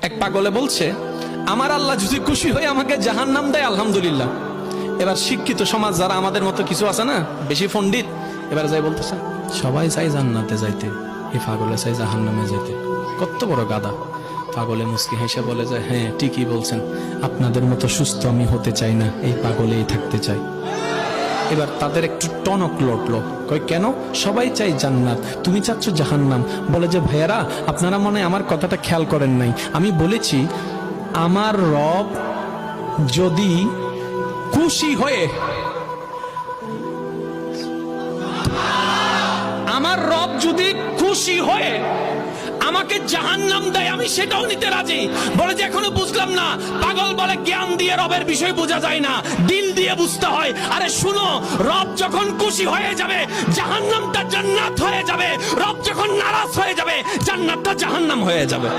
এক পাগলে বলছে, আমার আল্লাহ যদি খুশি হয়ে আমাকে জাহান্নাম দেয় আলহামদুলিল্লাহ। এবার শিক্ষিত সমাজ যারা আমাদের মতো কিছু আছে না, বেশি পণ্ডিত, এবার যাই বলতেছে সবাই চাই জান্নাতে যাইতে, এই পাগলে চাই জাহান্নামে যেতে। কত বড় গাদা। পাগলে মুস্কি হেসে বলে যায়, হ্যাঁ ঠিকই বলছেন, আপনাদের মতো সুস্থ আমি হতে চাই না, এই পাগলেই থাকতে চাই। এবার তাদের একটু টনক লড়লো, কই কেন? সবাই চাই জান্নাত, তুমি চাচ্ছ জাহান্নাম। বলে যে ভাইয়ারা, আপনারা মনে হয় আমার কথাটা খেয়াল করেন নাই। আমি বলেছি আমার রব যদি খুশি হয়ে, আমার রব যদি খুশি হয়ে আমাকে জাহান্নাম দেয়, আমি সেটাও নিতে রাজি। বলে যে এখনো বুঝলাম না। পাগল বলে জ্ঞান দিয়ে রবের বিষয় বোঝা যায় না, দিল দিয়ে বুঝতে হয়। আরে শুনো, রব যখন খুশি হয়ে যাবে জাহান্নামটা জান্নাত হয়ে যাবে, রব যখন নারাজ হয়ে যাবে জান্নাতটা জাহান্নাম হয়ে যাবে।